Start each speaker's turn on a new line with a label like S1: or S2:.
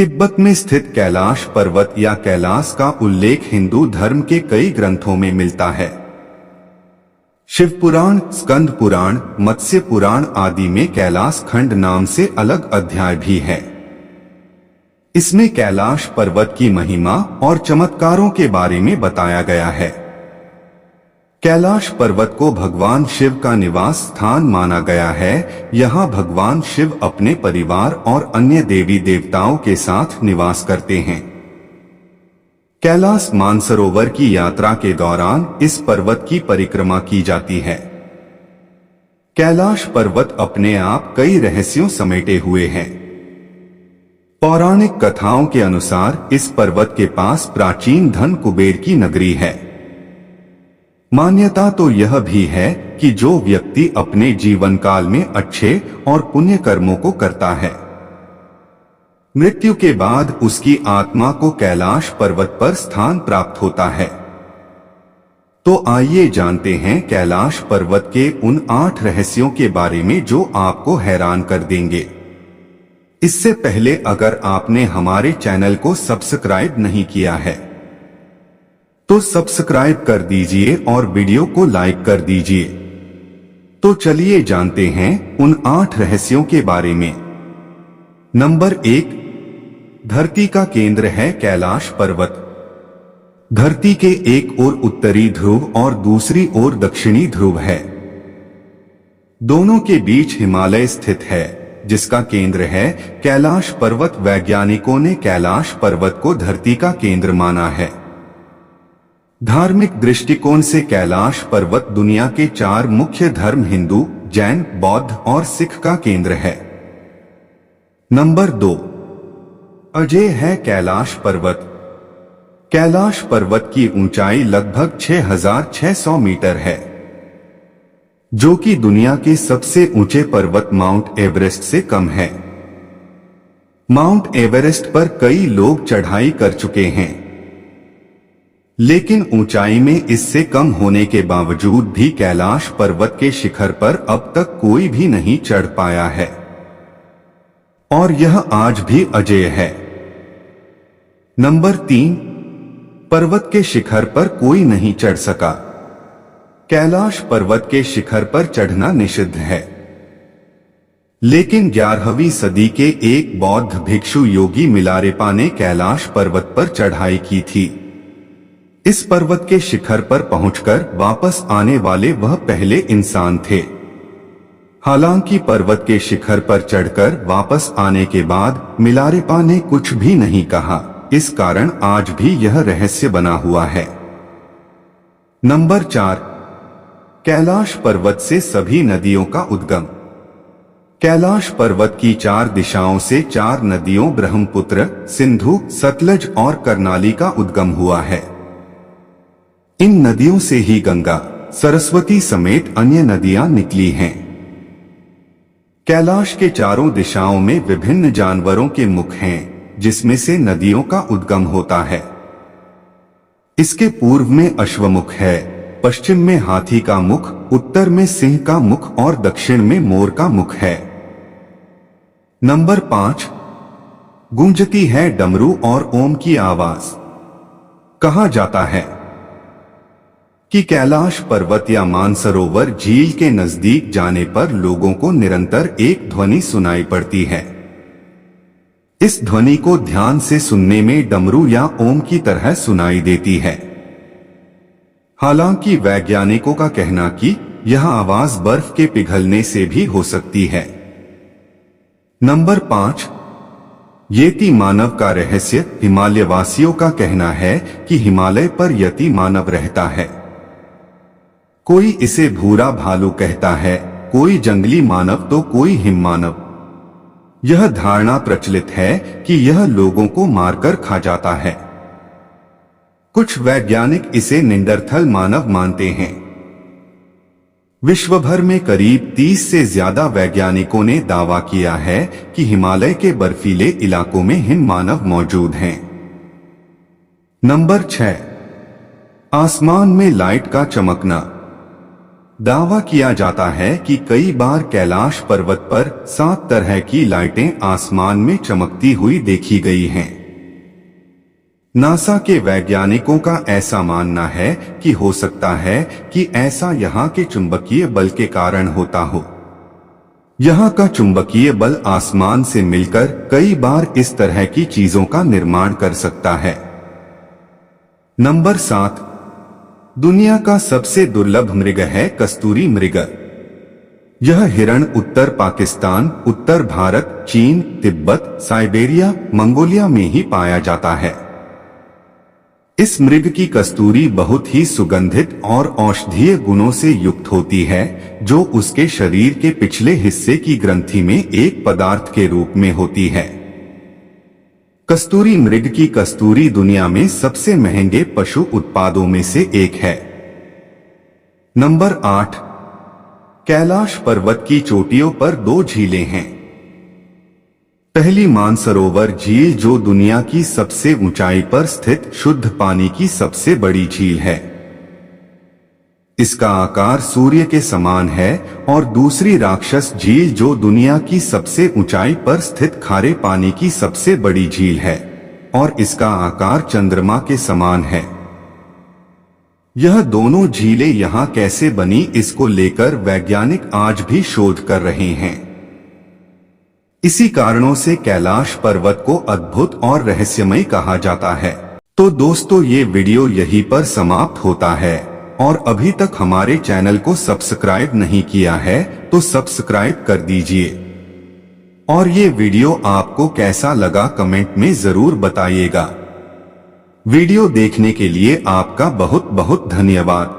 S1: तिब्बत में स्थित कैलाश पर्वत या कैलाश का उल्लेख हिंदू धर्म के कई ग्रंथों में मिलता है। शिव पुराण, स्कंद पुराण, मत्स्य पुराण आदि में कैलाश खंड नाम से अलग अध्याय भी है। इसमें कैलाश पर्वत की महिमा और चमत्कारों के बारे में बताया गया है। कैलाश पर्वत को भगवान शिव का निवास स्थान माना गया है। यहाँ भगवान शिव अपने परिवार और अन्य देवी देवताओं के साथ निवास करते हैं। कैलाश मानसरोवर की यात्रा के दौरान इस पर्वत की परिक्रमा की जाती है। कैलाश पर्वत अपने आप कई रहस्यों समेटे हुए हैं। पौराणिक कथाओं के अनुसार इस पर्वत के पास प्राचीन धन कुबेर की नगरी है। मान्यता तो यह भी है कि जो व्यक्ति अपने जीवन काल में अच्छे और पुण्य कर्मों को करता है, मृत्यु के बाद उसकी आत्मा को कैलाश पर्वत पर स्थान प्राप्त होता है। तो आइए जानते हैं कैलाश पर्वत के उन 8 रहस्यों के बारे में जो आपको हैरान कर देंगे। इससे पहले अगर आपने हमारे चैनल को सब्सक्राइब नहीं किया है तो सब्सक्राइब कर दीजिए और वीडियो को लाइक कर दीजिए। तो चलिए जानते हैं उन 8 रहस्यों के बारे में। नंबर 1, धरती का केंद्र है कैलाश पर्वत। धरती के एक ओर उत्तरी ध्रुव और दूसरी ओर दक्षिणी ध्रुव है। दोनों के बीच हिमालय स्थित है, जिसका केंद्र है कैलाश पर्वत। वैज्ञानिकों ने कैलाश पर्वत को धरती का केंद्र माना है। धार्मिक दृष्टिकोण से कैलाश पर्वत दुनिया के 4 मुख्य धर्म हिंदू, जैन, बौद्ध और सिख का केंद्र है। नंबर 2, अजेय है कैलाश पर्वत। कैलाश पर्वत की ऊंचाई लगभग 6600 मीटर है, जो कि दुनिया के सबसे ऊंचे पर्वत माउंट एवरेस्ट से कम है। माउंट एवरेस्ट पर कई लोग चढ़ाई कर चुके हैं, लेकिन ऊंचाई में इससे कम होने के बावजूद भी कैलाश पर्वत के शिखर पर अब तक कोई भी नहीं चढ़ पाया है और यह आज भी अजेय है। नंबर 3, पर्वत के शिखर पर कोई नहीं चढ़ सका। कैलाश पर्वत के शिखर पर चढ़ना निषिद्ध है, लेकिन 11वीं सदी के एक बौद्ध भिक्षु योगी मिलारेपा ने कैलाश पर्वत पर चढ़ाई की थी। इस पर्वत के शिखर पर पहुंचकर वापस आने वाले वह पहले इंसान थे। हालांकि पर्वत के शिखर पर चढ़कर वापस आने के बाद मिलारेपा ने कुछ भी नहीं कहा, इस कारण आज भी यह रहस्य बना हुआ है। नंबर 4, कैलाश पर्वत से सभी नदियों का उद्गम। कैलाश पर्वत की 4 दिशाओं से 4 नदियों ब्रह्मपुत्र, सिंधु, सतलज और कर्नाली का उद्गम हुआ है। इन नदियों से ही गंगा, सरस्वती समेत अन्य नदियां निकली हैं। कैलाश के चारों दिशाओं में विभिन्न जानवरों के मुख हैं, जिसमें से नदियों का उद्गम होता है। इसके पूर्व में अश्वमुख है, पश्चिम में हाथी का मुख, उत्तर में सिंह का मुख और दक्षिण में मोर का मुख है। नंबर 5, गूंजती है डमरू और ओम की आवाज। कहा जाता है कि कैलाश पर्वत या मानसरोवर झील के नजदीक जाने पर लोगों को निरंतर एक ध्वनि सुनाई पड़ती है। इस ध्वनि को ध्यान से सुनने में डमरू या ओम की तरह सुनाई देती है। हालांकि वैज्ञानिकों का कहना कि यह आवाज बर्फ के पिघलने से भी हो सकती है। नंबर 5, यति मानव का रहस्य। हिमालय वासियों का कहना है कि हिमालय पर यति मानव रहता है। कोई इसे भूरा भालू कहता है, कोई जंगली मानव तो कोई हिम मानव। यह धारणा प्रचलित है कि यह लोगों को मारकर खा जाता है। कुछ वैज्ञानिक इसे निंडरथल मानव मानते हैं। विश्व भर में करीब 30 से ज्यादा वैज्ञानिकों ने दावा किया है कि हिमालय के बर्फीले इलाकों में हिम मानव मौजूद हैं। नंबर 6, आसमान में लाइट का चमकना। दावा किया जाता है कि कई बार कैलाश पर्वत पर 7 तरह की लाइटें आसमान में चमकती हुई देखी गई हैं। नासा के वैज्ञानिकों का ऐसा मानना है कि हो सकता है कि ऐसा यहाँ के चुंबकीय बल के कारण होता हो। यहाँ का चुंबकीय बल आसमान से मिलकर कई बार इस तरह की चीजों का निर्माण कर सकता है। नंबर 7, दुनिया का सबसे दुर्लभ मृग है कस्तूरी मृग। यह हिरण उत्तर पाकिस्तान, उत्तर भारत, चीन, तिब्बत, साइबेरिया, मंगोलिया में ही पाया जाता है। इस मृग की कस्तूरी बहुत ही सुगंधित और औषधीय गुणों से युक्त होती है, जो उसके शरीर के पिछले हिस्से की ग्रंथि में एक पदार्थ के रूप में होती है। कस्तूरी मृग की कस्तूरी दुनिया में सबसे महंगे पशु उत्पादों में से एक है। नंबर 8, कैलाश पर्वत की चोटियों पर 2 झीलें हैं। पहली मानसरोवर झील, जो दुनिया की सबसे ऊंचाई पर स्थित शुद्ध पानी की सबसे बड़ी झील है। इसका आकार सूर्य के समान है। और दूसरी राक्षस झील, जो दुनिया की सबसे ऊंचाई पर स्थित खारे पानी की सबसे बड़ी झील है और इसका आकार चंद्रमा के समान है। यह दोनों झीलें यहाँ कैसे बनी, इसको लेकर वैज्ञानिक आज भी शोध कर रहे हैं। इसी कारणों से कैलाश पर्वत को अद्भुत और रहस्यमय कहा जाता है। तो दोस्तों, ये वीडियो यहीं पर समाप्त होता है। और अभी तक हमारे चैनल को सब्सक्राइब नहीं किया है तो सब्सक्राइब कर दीजिए। और ये वीडियो आपको कैसा लगा कमेंट में जरूर बताइएगा। वीडियो देखने के लिए आपका बहुत बहुत धन्यवाद।